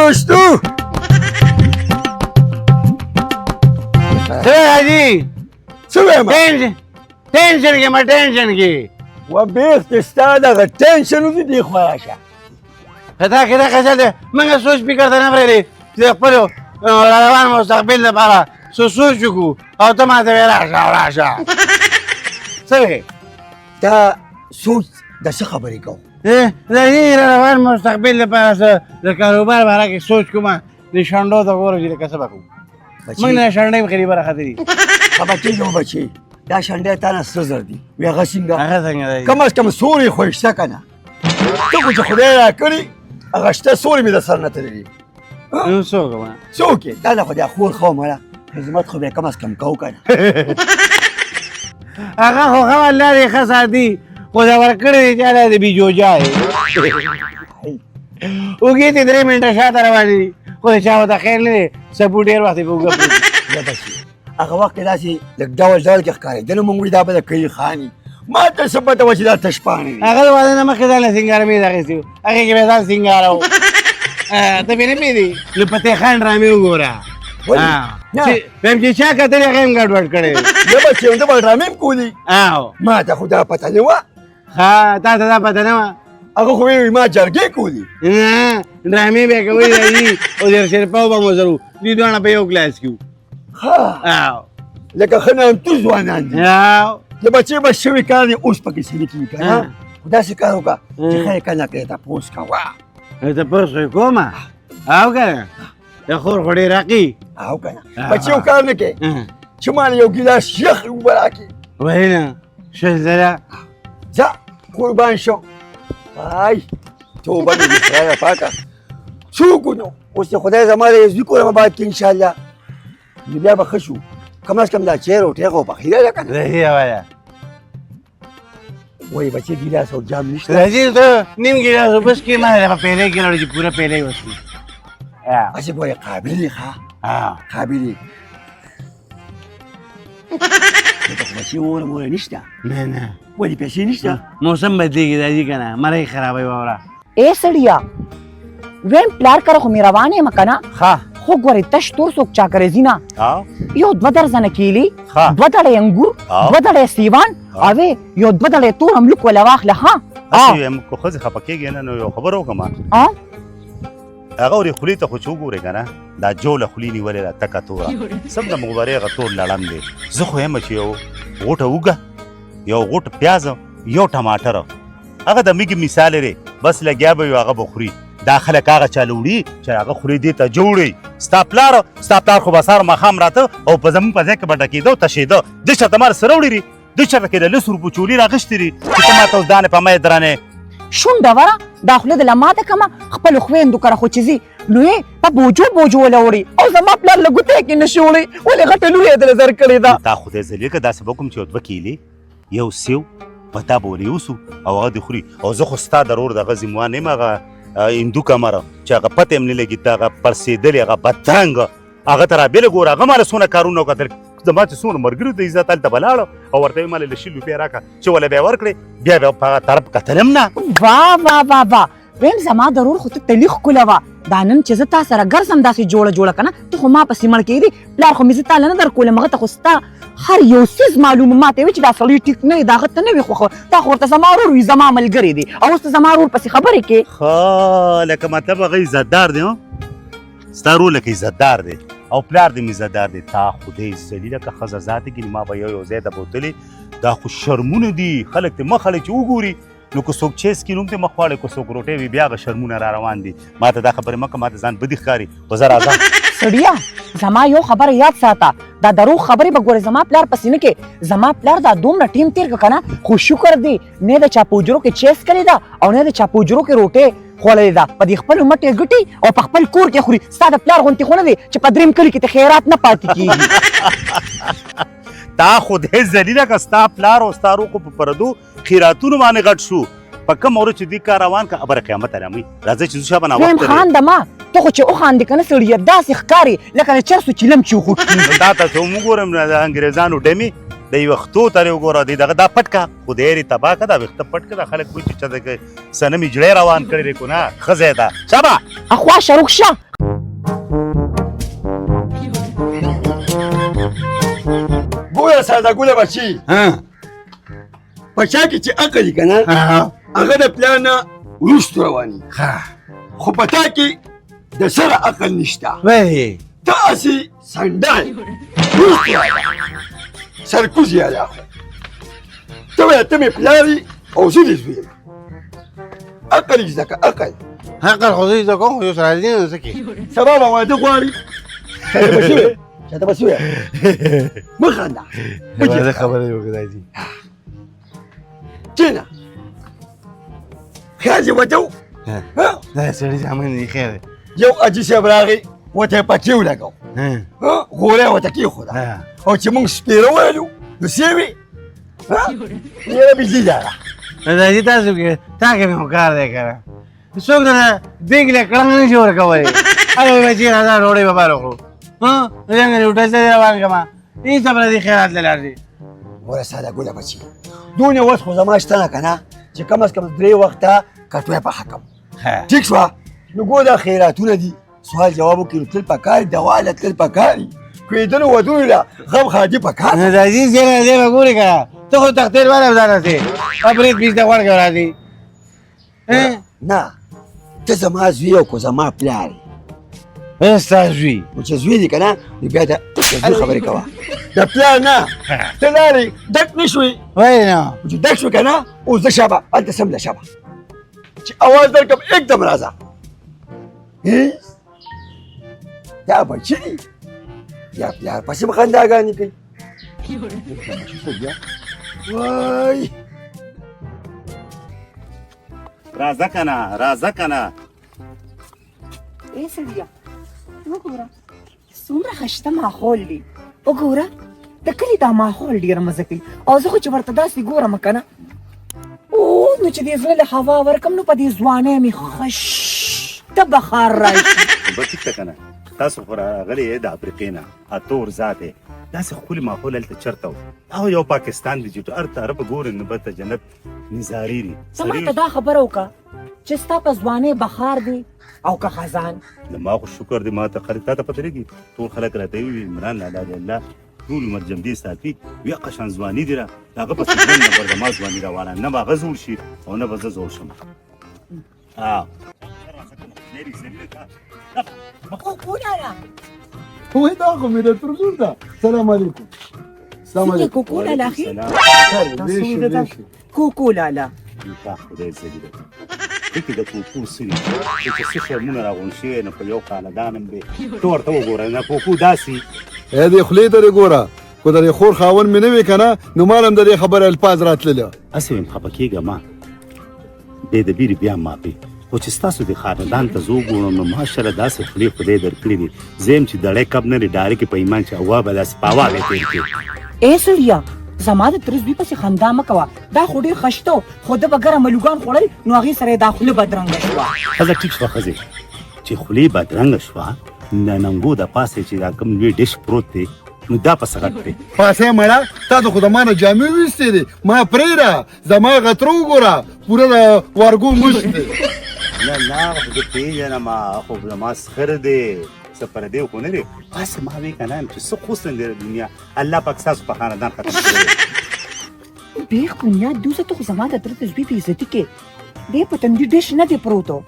دوستو څه حاجي څه وایم ټینشن کې ما ټینشن کې و بیخ ستا دغه ټینشن و دې خوا راشه دا کې دا خزه ده موږ سوچ فکر ته نه پرېږدي چې د خپلو روان مستقبل لپاره سوچ وکړو او ته ماته وایې راشه څه وایې دا سوچ د څه خبرې کوو د دې روان مستقبل لپاره څه د کاروبار باره کې سوچ کومه د شنډو ته ګورو چې لکه څه به کوو موږ نه شنډۍ مخې بره خطري بچی جو بچی دا شنډۍ تا نه څه زر دي وی هغه څنګه هغه څنګه دی کم از کم سوري خو شته که نه ته خو چې خدای راکړي هغه شته سوري مې د سر نه تللي نو څه وکړم څه وکړې دا د خدای خور خو مړه خدمت خو بیا کم از کم کوو که نه هغه خو ښه الله دې ښه ساتي خو دا ورکړی دی چاله د بیجوجا یې اوږې دې 3 منټه شاته روانې دي خو د چا ورته خیر نه دی سپو ډېر وخت یې په اوږه پرېږدي هغه وخت کې داسې لږ ډول ډول کې ښکارېدل موږ وایي دا به د کوي خاني ما ته څه پته وه چې دا تشپاڼې دي هغه د واده نه مخکې ځان له سینګار مېز اخیستی و هغې کې به ځان سینګاره و ته پرې نه پوهېدې له فتح خان ډرامې وګوره ویم چې چا کتلې هغه هم ګډوډ کړی زه به چې ده به ډرامې هم کولي ما ته خو دا پته نه وه ښه تا ته دا پته نه وه هغه خو ویل ما جرګې کولي نه ډرامې به یې کوئ راځي او شرپاو به مو زرو دوی دواړه په یو کلاس کې وو لکه ښه نامتو ځوانان دي د بچې به شوي کار دی اوس پکې سړي کېږي که نه خو داسې کار وکړه چې خیر که نه کړې تپوس کوه تپوس خو یې کومه او که نه د خور خو ډېر حقي او که نه بچې یو کار نه کوې چې ما یو ګیلاس یخ اوبه راکړي ولې نه شل زره ځه قربان شم وای توبه مې دې خدایه پاکه څوک نو اوس د خدای زما د عزوي کورمه بعد کې انشاءالله نو بیا به ښه شو کم از کم دا چای روټۍ خو پخېده ده که نه صحیح وایه وایي بچې ګیلاس او جام نشته راځي ته نیم ګیلاس اوبه څکې ما دغه پیلی کې لاړو چې پوره پیلی وڅکو هسې ګورې قابل یې ښه قابل یې دلته خو بچې اوره موره نشته نه نه ولې پیسې نشته موسم بدلېږي راځي که نه مرۍ خرابوي واوره ای سړیا ویم پلار کره خو مې روان یم که نه ښه خو ګورې تش تور څوک چاکرې ځي نه یو 2 درزنه کیلي 2 دړې انګور 2 دړې سیوان اوې یو 2 دړې تور املوک ولا واخله ها اسی هم کو خځه خپه کېږي نه نو یو خبر وکم هغه ورې خولي ته خو چې وګورې که نه دا جوله خولي نیولې ده تکه توره سم د مغبرې هغه تور لړم دی زه خو یم چې یو غوټه اوږه یو غوټ پیاز یو ټماټر هغه د میږي مثال دی بس لګیا به یو هغه به خوري دا خلک هغه چاله وړي چې هغه خوري دې ته جوړوي ستا پلار خو به سهار ماښام راته او په زموږ په ځای کې به ډکېده او تشېده دوی چېرته ما سره وړي دوی چېرته کې د 10 روپو چولي راغښتي دي چې ته ما ته اوس دانې په مه درانې شونډه وره دا خوله د لماته کمه خپلو خویندو کره خو چې ځي نو یې په بوجو وله وړي او زما پلار له ګوتې کې نشي وړي ولې غټه لویه دله زر کړې ده تا خدای ځلیږه داسې به وکړم چې یو 2 کیلې یو سیو په تا به ولې یوسو او هغه دې خوري او زه خو ستا د رور دغه ذموان یم هغه هندوکه مره چې هغه پته هم نه لګي ته هغه پړسېدلې هغه بدرنګه هغه ته رابېله ګوره هغه ماله څونه کارونه وکړل زما چې څومره ملګرو ته عزت هلته به لاړه او ورته یې ماله له 100 روپۍ راکړه چې وله بیا ورکړې بیا به په هغه طرف کتلم نه واه واه واه واه ویم زما ضرور خو ته تلي ښکله وه دا نن چې زه تا سره ګرځم داسې جوړه که نه ته خو ما پسې مړ کېږدې پلار خو مې زه تاله نه در کولم هغه ته خو ستا هر یو څیز معلومه ما ته وي چې دا سړی ټیک نه وي دا هغه ته نه وي خو تا خو ورته زما ورور وي زما ملګری دی او اوس ته زما ورور پسې خبرې کې ښه لکه مطلب هغه عزتدار دی ستا رور لکه عزتدار دی او پلار دې مې عزتدار دی تا خدای ذلیله که ښځه ذاتې کې ما به یو ځای ته بوتلې دا خو شرمونه دي خلک ته مخ هلک چې وګوري نو که څوک چیس کي نوم ته مخ واړی که څوک روټۍ وي بیا هغه شرمونه را روان دي ما ته دا خبرې مه کوه ما ته ځان بدي ښکاري خو زه راځم سړیا زما یو خبره یاد ساته دا دروغ خبرې به ګورې زما پلار پسې نه کې زما پلار دا دومره ټیم تېر که نه خو شکر دی نه د چا په حجرو کې چیس کړې ده او نه د چا په حجرو کې روټۍ خوړلې ده په دې خپلو مټې ګټي او په خپل کور کې خوري ستا د پلار غوندې خو نه دی چې په درېیم کلي کې ته خیرات نه پاتې کېږي تا خدای ذلیله که ستا پلار او ستا روغ په پردو خیراتونو باندې غټ شو په کوم ورځ چې دې کار روان که خبره قیامت علاموي راځئ چې زه شابه ناوخته خاندمه ته خو چې وخاندې که نه سړیه داسې ښکاري لکه د چرسو چیلم چې وخوټ کېږي دا ته څه وګورم د انګریزانو ډمې د ویښتو ترې وګوره دی دغه دا پټ که خدای یې تباه که دا ویښته پټ که دا خلک وایي چې چا د صنمې جړی روان کړی دی که نه ښه ځای ده شابه اخوا شروق شه ساده ګوله بچي ها په چا کې چې عقل وي که نه ها هغه د پلار نه وروستو رواني ها خو په تا کې د سره عقل نشته وای ته هسې سنډال وروستو راغله سرکوز یې اله ته وایه ته مې پلار یې او زه دې زوی یم عقل یې زده که عقل حق خو زه کوم یو سره دې نو سکی سبا به واده غواړي شاته به شوې شاته به شوې مه خنده زه خبرې وکړای دي کښېنه خیال دې وته و دا سړي زامن دي خیر یو حاجي صاحب راغی ورته یې پکې ولګاو ها غولی یې ورته کېښوده ها او چې موږ سپېره ویلو نو څه وې یاره بجلي داره دا دې تاسو کې تا کې مې کار دی کنه څوک نه دیګله کړنګ نه جوړ کوي هغه بچی راځه روړې به بار وکړو ها څنګه یو ټاځه روان کما هیڅ خبره دي خیرات لار دي وره ساده ګوله بچي دونه وخت خو زما شته نه که نه چې کم از کم 3 وخته کټوی په حکم ټیک شوه نو ګوره دا خیراتونه دي سوال جواب وکړي نو تل پکار دوا له تل پکاري کوېدنو ودونو له غم خادي پکار نه دا دې څنګه دې وګورې کنه ته خو تختیر والا ودانه سي خبرې بیس د ور غوړا دي نه ته زما زوی او کو زما پلار استا زوی نو چې زوی دي که نه نو بیا د زوی خبرې کوه د پلار نه ته لاړې ډک نه شوې وای نه چې ډک شو که نه اوس د شبه هلته سم د شبه چې اواز درکړم एकदम راځه دا بچي دي یا پلار پسې به خنداګانې کوي وای راځه کنه راځه کنه ای سړیا وګوره څومره ښایسته ماحول دی وګوره د کلي دا ماحول ډېره مزه کوي او زه خو چې ورته داسې ګورم که نه او نو چې دې زړه له هوا ورکړم نو په دې ځوانۍ مې خشته بخار راشي به ټیک ته کنه تاسو خو راغلي یې د افریقې نه اتور ذات یې داسې ښکلي ماحول هلته چېرته و هغه یو پاکستان دی چې هر طرف ګورې نو به ته جنت نظارې دي ته ماته دا خبره وکړه چې ستا په ځوانۍ بخار دی او که خزان ما خو شکر دی ما ته خالد تا ته پته لګي ټول خلک راته وي عمران لالا دی الله ټول عمر جمدي ساتي وي قشان ځواني دی را هغه پسې ژوند نه به زما ځواني راواړه نه به هغه زوړ شي او نه به زه زوړ شم وای دا خو مې درته زور ده سلام علیکم سلام څنګه کوکو لالا اخي کوکو لالا تا خدای زګي ده دغه د کوکو سری چې څه شرمونه راغون شي نو په یو خاندان به تو ورته وګوره نه کوکو داسي اې دې خولې ته ګوره کو درې خور خاون مې نه وي کنه نو مالم درې خبره الفاظ راتلله اسې هم خپه کېږه ما بې د بیرې بیا ماپې خو چې ستاسو د خاندان ته زه وګورم نو ماشاءالله داسې خولې خدای درکړي دي زه یم چې دړی کب نه دی ډارې کې په ایمان چې هوا به داسې په هوا به تېر کړي ای سړیا زما د تر زوی پسې خندا مه کوه دا خو ډېر خشته و خو ده به ګرم ملوګان خوړل نو هغې سره یې دا خوله بدرنګه شوه ښځه ټیک شوه ښځې چې خولې بدرنګه شوه د ننګو د پاسې چې دا کوم لوی ډش پروت دی نو دا په سغت دی پاسې مړه تا د خو د ما نه جامې ویستې دي ما پرېږده زما غتره وګوره پوره د وارګو مشت دی نه نه خو زه پېژنم خو زما سخر دی څه پردی خو نه دی هسې ما وی که نه یم چې څه خوستن دی د دنیا الله پاک ستاسو په خاندان ختم کړی بیخ بنیاد دوسه ته خو زما د تره د زوی په عزتي کې دی په تندي ډش نه دی پروت و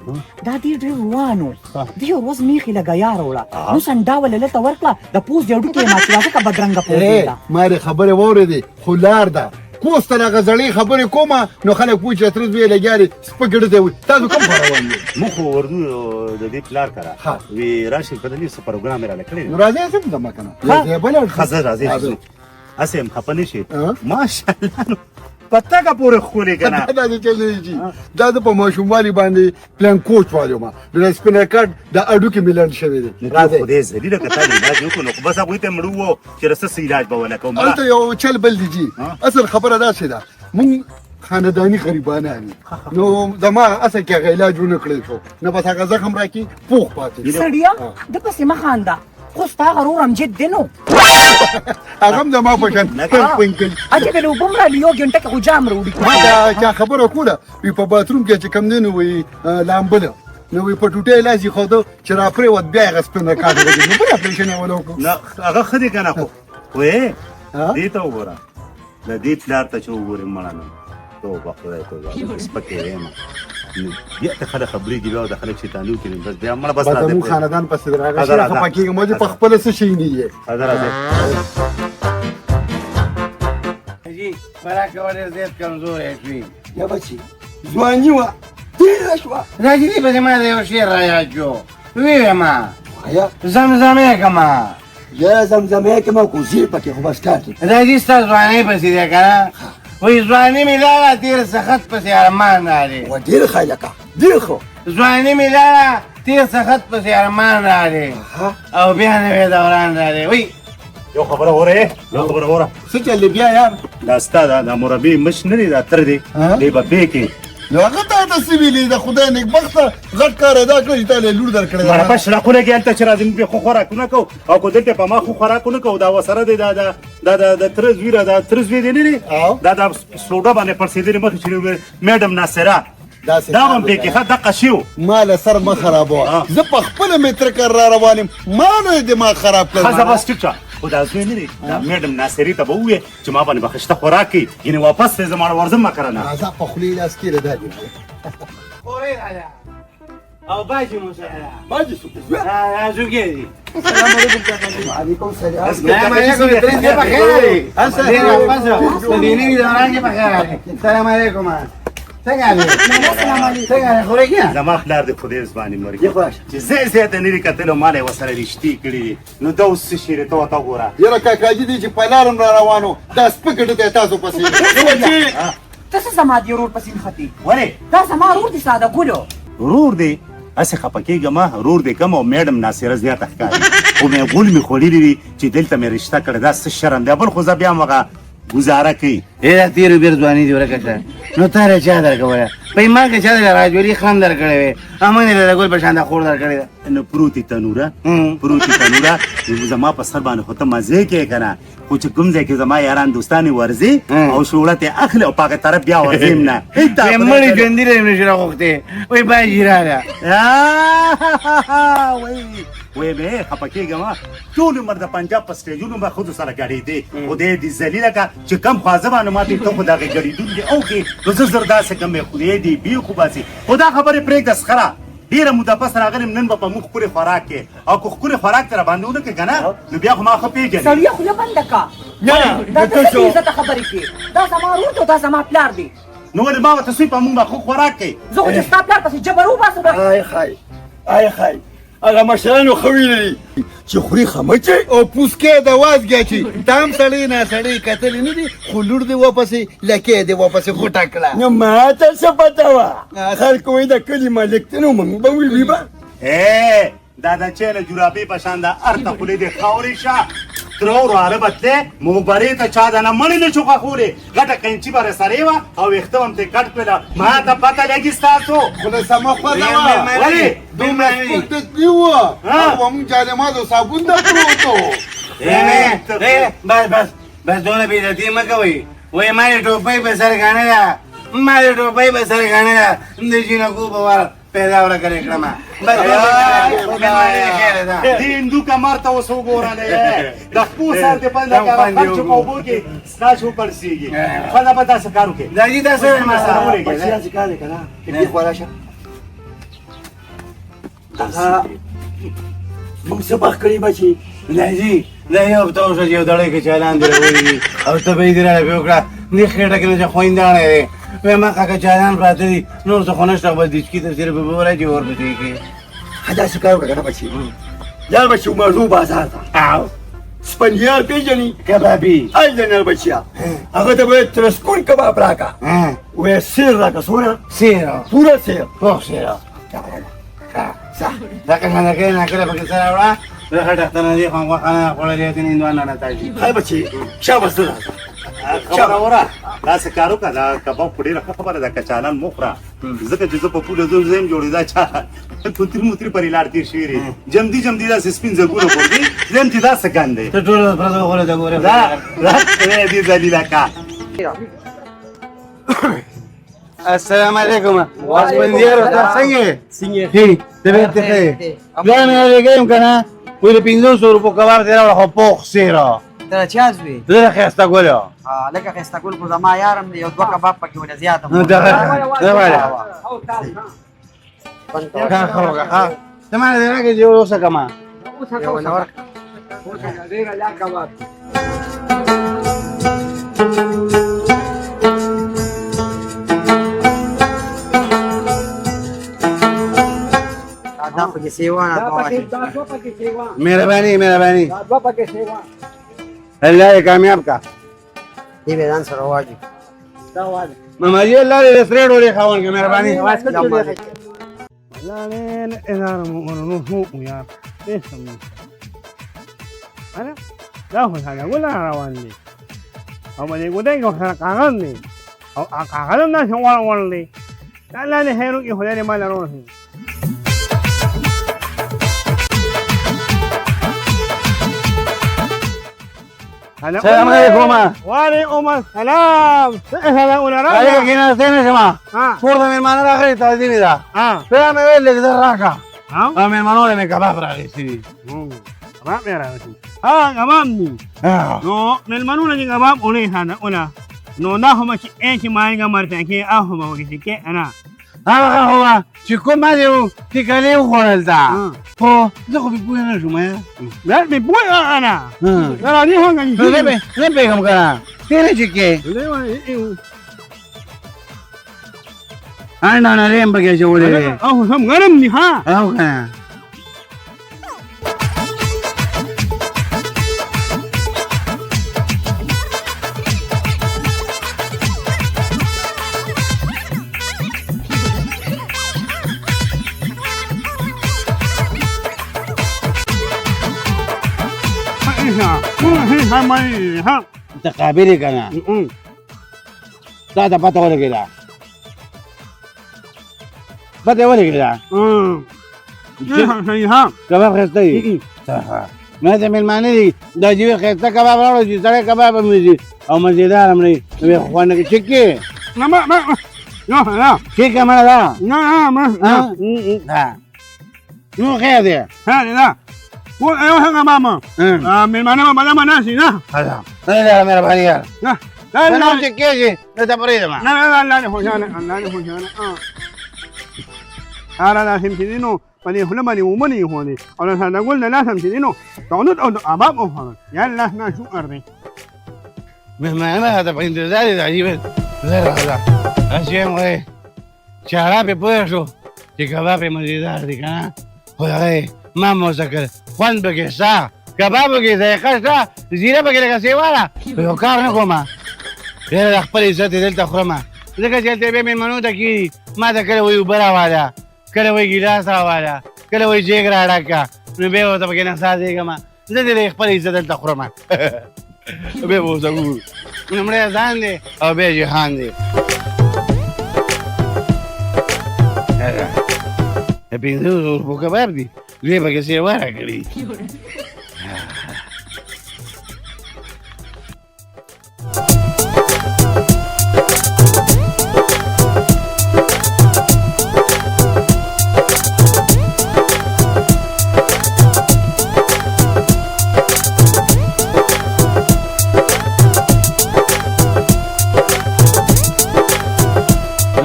دا دی ډېر روان و دی یو ورځ میخې لګیا راوړه نو سنډا ولله ته ورکړه د پوست د هډوکې یې ماته ځکه بدرنګه پوهېده ما دې خبرې واورېدې خو لار ده کوس ته هغه زړې خبرې کومه نو خلک پوه چې تره زوی یې لګیا دی سپک ډه دی تاسو کوم خوا روان دي موږ خو وردو د دې پلار کره وی راشي په دې څه پروګرام یې راله کړی نو راځئ څه زما که نه بله ښځه راځئ هسې هم خفه نه شي ماشاءالله نو پته که پورې ښکلې که نه دا دې چلېږي دا د په ماشوموالي باندې پلان کوچ والو ما د سپینر کټ د اډوکې مې لنډ شوی دی خدای ذلیله که تا علاج وکړو نو خو بس هغوی ته مړه وو چې رسه څه علاج به ونه کوم هلته یو چل بل دی جي اصل خبره داسې ده مونږ خانداني غریبانان یو نو زما اصل کې هغه علاج ونه کړی شو نه بس هغه زخم راکړي پوخ پاتې سړیا ده پسې مه خانده خو ستا غرور امجد دی نو هغه هم زما په شان پنګ کوي اجې د لوبه م رالی یو ګنټه کې خو جام راوړي ما دا چا خبره وکړه وي په باتروم کې چې کوم دی نو وي لامبله نو وي په ټوټې لاس یې ښوده چې را پرېوت بیا یې هغه سپینه کاټ وګړي نو بل اپریشن یې ونه وکړو نه هغه ښه دی که نه خو وې ها؟ دې ته وګوره د دې پلار ته چې وګورې مړه نو توبه خدای توبه سپکې یم بیا ته خلک خبرې دي بیا د خلک شیطاني وکړي بس بیا مړه بس بس راځي مو خاندان پسې راغی راځه، راځه. خپه کېږم مو چې په خپله څه شی نه یې حاضر راځي جی برا کولې زیات کمزور شوی یا بچي ځواني وه تېره شوه راځي دې پسې ما د یو شعر رایاد شو ویې ما وایه زمزمې کما یا زمزمې کې ما کوزیر پکې خو بس کار دی راځي ستا ځوانۍ پسې دی که نه وایي ځواني مې لاړه تېر سخت پسې ارمان راغی و ډېر ښه لکه ډېر ښه ځواني مې لاړه تېر سخت پسې ارمان راغی او بیا نوی دوران راغی وایي یو خبره وره یو خبره وره څه چل بیا یار دا ستا دا مربي مش نه دی دا تر دی دی به بې کې نو هغه تا ته څه ویلي د خدای نیکبخته غټ کار ادا کړی چې تا له لور درکړی مړه په شړقونه کې هلته چې راځي موږ خو خوراکونه کوو او که دلته په ما خو خوراکونه کوو دا ورسره دی دا تره زوی را دا تره زوی دی نه دی او؟ دا سوډه باندې پړسېدلې مخې چې میډم ناصره داسې دا هم پې کې ښه دقه شي و ما له سر مه خرابوه زه په خپله مې ترکر را روان یم ما نو یې دماغ خراب ښځه کړی بس ټیټ شه خو دا زوی نه دی دا میډم ناصري ته به ووایې چې ما باندې به خشته خوراک کوي یعنې واپس دی زما ورځم مه که رانه راځه په خولې لاس کېږده دا دی خورې راځه او باجي مو سره باجي سوکې راځوګې دي وعلیکم السلام السلام علیکم ترې په خیر السلام السلام علیکم څنګه دې څنګه خورې کې زما پلار د خدای زبانې مرګ یې خوښ چې زه نه دي کتلو ما له ورسره رښتې کړي دي نو دا اوس څه شی دی ته ورته وګوره یاره کاکاجي دی چې په لارم را روانو دا سپکټ دی تاسو پسې ته څه زما د ورور پسې نښتې ولې دا زما ورور دی ساده ګلو ورور دی هسې خفه کېږه ما ورور دی کم او میډم ناصره زیاته ښکاري خو مې غول مې خوړلي دي چې دلته مې رشته کړې دا څه شرم دی بل خو زه بیا هم هغه گزاره کوي دا تیرو بیر ځواني دي ورکه شه نو تا له چا درکوله په ما کې چا د راجوري خان درکړی وې امن یې د ګل په شان د خور درکړی ده نو پروتي تنوره پروتي تنوره زما په سر باندې خو ته مزې کوې که نه خو چې کوم ځای کې زما یاران دوستانې ورځي او شوړه ته اخلي او په هغې طرف بیا ورځي هم نه مړي ژوندي له نشي راغوښتې وایي باجي راله وایي به خفه کېږه ما ټول عمر د پنجاب په سټیجونو به ښځو سره ګډېدې خدای دې ذلیله که چې کم خوازه باندې ماتې ته خو د هغې ګډېدونکي اوکې نو زه زر داسې کم مې خدای دې بې خو باسي خو دا خبرې پرېږده سخره ډېره موده پس راغلم نن به په موږ ښکلې خوراک کې او که ښکلې خوراک ته راباندې ونه کړې که نه نو بیا خو ما ښه پېژنې سړیه خوله بنده کا دا ته څه عزته خبرې کوې دا زما ورور دی او دا زما پلار دی نو ولې ما ورته سوی په موږ به ښه خوراک کوي زه خو چې ستا پلار پسې جبر وباسم آی خای آی خای هغه مشرانو ښه ویلي دي چې خوري خمچې او پوسکې د وازګه چې دام سړی نه سړی کتلی نه دي خو لور دې واپسې لکې دې واپسې خوټه کړه نو ما ته څه پته وه خلکو وایي د کلي مالک ته نو موږ به ویلي به دا د چینه جورابې په شان د ارته خولې دې خاورې شه ترور واره بتلې موبرې ته چا دنه مړې نه شو خورې غټه قینچي به رسرې وه او ویښته هم ترې کټ کړله ما ته پته لګي ستاسو خو د سمه خوځه وه ولې دومره سپک تکلي وه او موږ جالمات او صابون ته پروت و بس دونه بېعزتي مه کوئ وایي ما د ټوپۍ په سر ګڼله ما د ټوپۍ په سر ګڼله د جینکو په وار پیدا ورکړې کړم دې هندو کمر ته اوس وګورلی د خپل سر دې بنده کړه خرچ په اوبو کې ستاسو وپړسېږي خپله به داسې کار وکړې دا جي تاسو ما سره بچي داسې کار دی که نه دې خوا راشه هغه موږ څه بخت کړي بچي ناجي دا یو ته اوسه یو دړی کې چالان دی راوړي او ته به یې دې راله پې وکړه دې خېټه کې نه چې خوینداڼی دی وایي ما کاکه چالان پراته دي نور څه خو نشته بس دچکي ته صرف به ورځي ورپسې کړې داسې کار وکړه که نه بچي یار بچي ومرځو بازار ته سپنجیار پېژني کبابي ای جنرال بچیا هغه ته به ترسکون کباب راکړه وایي سیر راکړه څومره سیره پوره سیر پوخ سیره دا څنګه کې نه کړه پکې سره وړه زه ښه ډاکټر نه دي خو غوښه نه خوړلې دي هندوانه نه تاجي های بچي شاباس ته خبره وره داسې کار وکړه دا کباب خو ډېره ښه خبره ده که چالان مه خوره ځکه چې زه په پوله ځم زه یم جوړې دا چا توتري موتري پرې لاړ تېر شوي دي جمدي جمدي داسې سپین زګونه خوردي زه یم چې دا څه ګند دی ته ټول پردو خوله ته ګورې دا دې ذلیله کا السلام علیکم واسپندیارو ته څنګه هی طبیعت ښه دی بیا مې لګیم که نه وایي د 500 روپو کباب دې راوړه خو پوخ سیره ته چا زوی زه ښایسته ګل یم لکه ښایسته ګل خو زما یارم دی یو دوه کباب پکې ولې زیاته مو کار ښه وکړه ښه ته ماته دې راکړې چې یو څه کړم یو ونه ورکړه. دا پکې سیوانه مهرباني الله دې کامیاب کا دې به ځان سره واجب ماما جی الله دې سره ډوډۍ خاون کې مهرباني Lain enar mu ya esam. Ana dah sana gula rawan ni. Amane gudai ko kagan ni. Au kagan na shawal wal ni. Dala ni heru ki hoya ni malaro ni. السلام عليكم وعليكم السلام سهلا ولا عليك هنا زين يا جماعه ها فرضا من المعنى الاخر تعزيني ذا ها فاهم ايه اللي قدر راكا ها من المنور من كباب راغي سيدي ما ميرا ها gamamni no nel manuna ni gamam ole hana ona no na homa ki enki mai gamar tanke ahoma ki ke ana هذا هو شكون ما له في كلام خالد هو زخو بيقول انا شو ما لا بيبوي انا لا ni hanga ni ليه كم كلام تيجي شيء انا لين بقى جولي اهو هم غرمني ها اهو كان ها تقابلي كان لا ده بطل ولا كده بطل ولا كده ها كباب خستي ما ده من المعنى دي ده جيب خسته كباب راو جي سره كباب مزي او مزيدار امري اخوانك تشكي ما لا كيف كمان لا لا ما ها مو خير ده لا هو ايوه ماما من معنى ما ما ناسي لا هذا لا ميرا بانيار لا لا لا لا تشكي لا تبريد ما لا لا لا هو جانا لا هو جانا لا لا تمشينو بني هلمني ومني هوني انا قلنا لا تمشينو تقعدوا تقعدوا امام يلا احنا شو ارضي مهما هذا بعين ذلك عجيب لا اشياء مغي شرابي بوشو كبابي مزيدار دي كان خدای ما موسکل خوند بکې سا کباب کې ذایقه سا زیره بکې لکه سیواله یو کار نه کومه ډېر د خپل عزت دلته خورمه ځکه چې هلته بیا مېلمنو ته کېږي ما ته کله وایي اوبه راواله کله وایي ګیلاس راواله کله وایي جیګ راډکه نو بیا ورته پکې نسازېږم زه دې خپل عزت دلته خورمه بیا به ورته ګورو لومړی ځان دی او بیا جهان دی پنځه روپو کباب دي دوی پکې سیواره کړي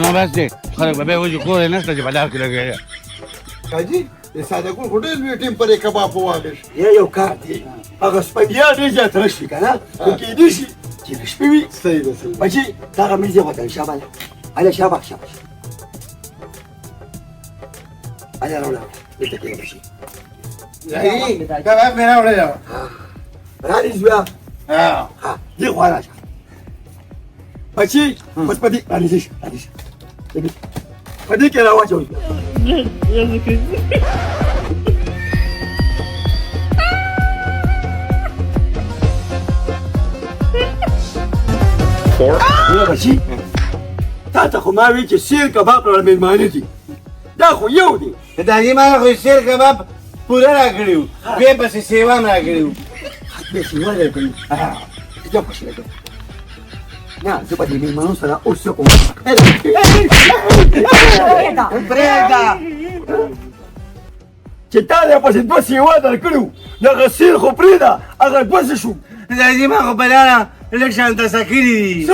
نو بس دی خلک به بیا وځي کور یې نشته چې په لار کې لګېږي حاجي ساده ګل هوټل وی ټیم پر کباب واغش یو کار دی هغه سپګیا دې ځات راشي کنه خو کې دې شي چې شپې وي صحیح ده صحیح بچي دا مې زه وته شابه علي شابه علي راولا دې ته کې بشي کباب مې راوړی را دې زویا ها دې خو راشه بچي بس پدې علي شي پدې کې راوځو بچي تا ته خو ما وی چې سیر کباب را مېلمانه دي دا خو یو دی د دې ما خو سیر کباب پوره راکړیو بیا پسې سیوان راکړیو به سیوان راکړیو ځه پښې لګو نه زه به دې مېلمانو سره اوس څه کوم پرېږده چې تا دې پسې دوه سیوان درکړو دغه سیر خو پرېږده هغه دوه څه شو دا دې ما خو بلاله لږ شانته سکري دي